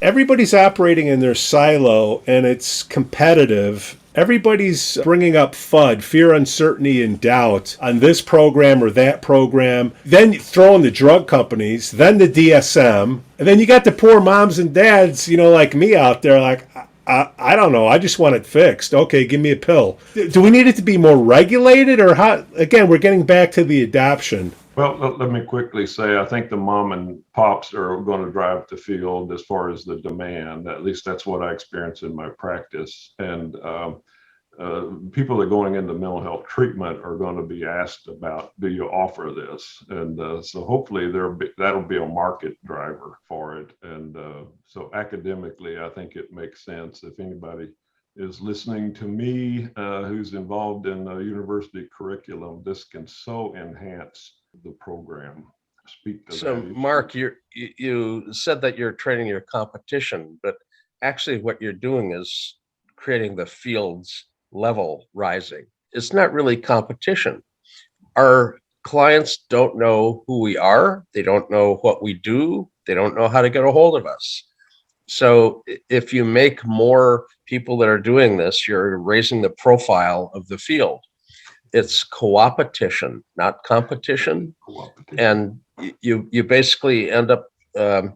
everybody's operating in their silo and it's competitive. Everybody's bringing up FUD, fear, uncertainty, and doubt on this program or that program. Then you throw in the drug companies, then the DSM, and then you got the poor moms and dads, like me out there, like, I don't know. I just want it fixed. Okay, give me a pill. Do we need it to be more regulated, or how? Again, we're getting back to the adoption. Well, let me quickly say, I think the mom and pops are going to drive the field as far as the demand. At least that's what I experience in my practice. And people that are going into mental health treatment are going to be asked about, do you offer this? And so hopefully that'll be a market driver for it. And so academically, I think it makes sense. If anybody is listening to me who's involved in the university curriculum, this can so enhance the program. Speak to So, that. Mark, you said that you're training your competition, but actually what you're doing is creating the field's level rising. It's not really competition. Our clients don't know who we are. They don't know what we do. They don't know how to get a hold of us. So if you make more people that are doing this, you're raising the profile of the field. It's coopetition, not competition. And you basically end up, I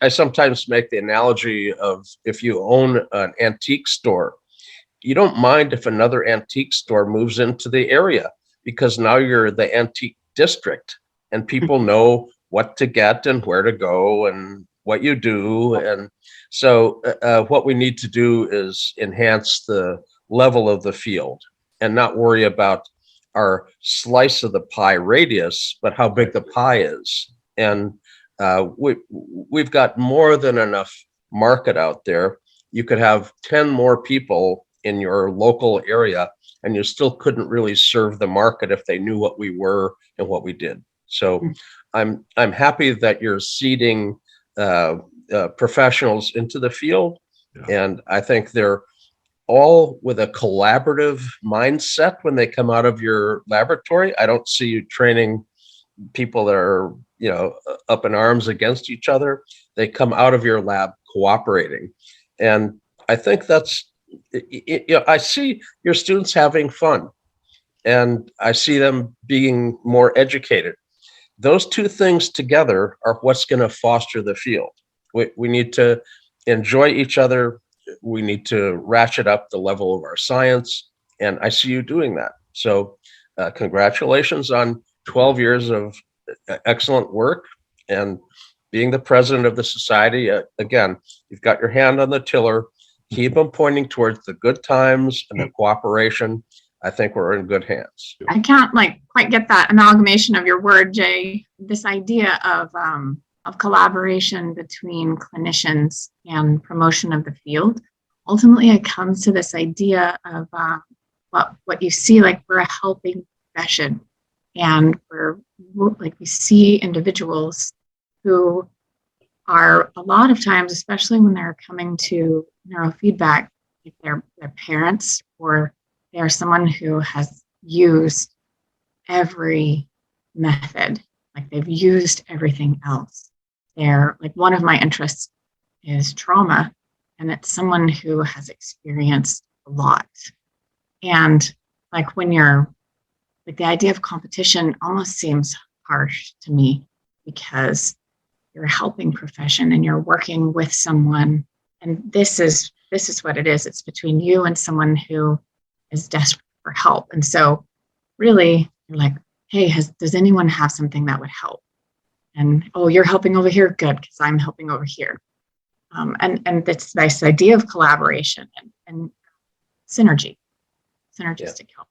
sometimes make the analogy of, if you own an antique store, you don't mind if another antique store moves into the area, because now you're the antique district and people know what to get and where to go and what you do. And so what we need to do is enhance the level of the field and not worry about our slice of the pie radius, but how big the pie is. And we've got more than enough market out there. You could have 10 more people in your local area and you still couldn't really serve the market if they knew what we were and what we did. So I'm happy that you're seeding professionals into the field. Yeah. And I think they're all with a collaborative mindset when they come out of your laboratory. I don't see you training people that are, up in arms against each other. They come out of your lab cooperating. And I think that's, I see your students having fun and I see them being more educated. Those two things together are what's going to foster the field. We need to enjoy each other. We need to ratchet up the level of our science. And I see you doing that. So congratulations on 12 years of excellent work and being the president of the society. Again, you've got your hand on the tiller. Keep them pointing towards the good times and the cooperation. I think we're in good hands. I can't quite get that amalgamation of your word, Jay. This idea of collaboration between clinicians and promotion of the field. Ultimately, it comes to this idea of what you see, we're a helping profession, and we see individuals who are, a lot of times, especially when they're coming to neurofeedback, if they're parents or they're someone who has used every method, they've used everything else. They're one of my interests is trauma, and it's someone who has experienced a lot. And when you're the idea of competition almost seems harsh to me, because you're a helping profession and you're working with someone, and this is what it is. It's between you and someone who is desperate for help. And so really you're hey, does anyone have something that would help? And, oh, you're helping over here? Good, because I'm helping over here. And it's this idea of collaboration and synergistic help.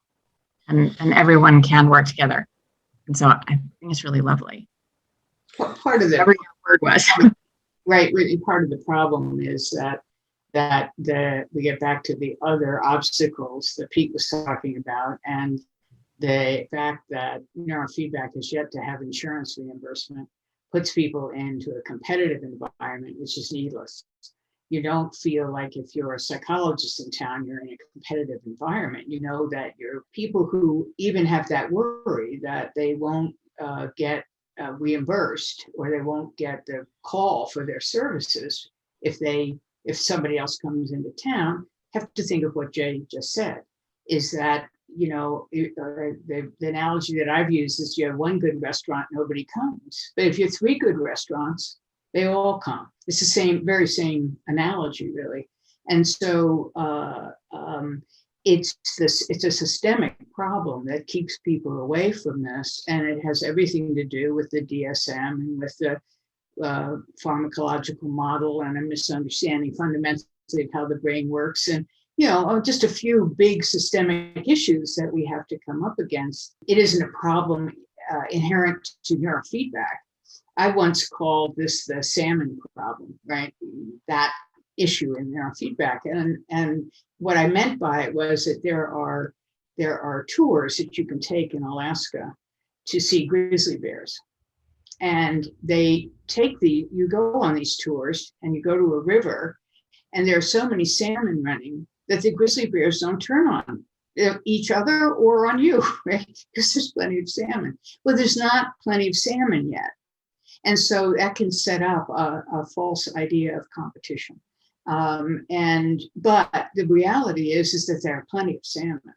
And everyone can work together. And so I think it's really lovely. Part of the whatever your word was. Right. Part of the problem is that we get back to the other obstacles that Pete was talking about, and the fact that neurofeedback is yet to have insurance reimbursement puts people into a competitive environment, which is needless. You don't feel like if you're a psychologist in town, you're in a competitive environment. You know that you're people who even have that worry that they won't get reimbursed, or they won't get the call for their services if somebody else comes into town. Have to think of what Jay just said, is that, the analogy that I've used is you have one good restaurant, nobody comes. But if you have three good restaurants, they all come. It's the very same analogy, really. And so it's a systemic problem that keeps people away from this, and it has everything to do with the DSM and with the pharmacological model, and a misunderstanding fundamentally of how the brain works, and just a few big systemic issues that we have to come up against. It isn't a problem inherent to neurofeedback. I once called this the salmon problem, right? That issue in neurofeedback, and what I meant by it was that there are tours that you can take in Alaska to see grizzly bears, and you go on these tours and you go to a river, and there are so many salmon running that the grizzly bears don't turn on each other or on you, right? Because there's plenty of salmon. Well, there's not plenty of salmon yet, and so that can set up a false idea of competition. But the reality is that there are plenty of salmon.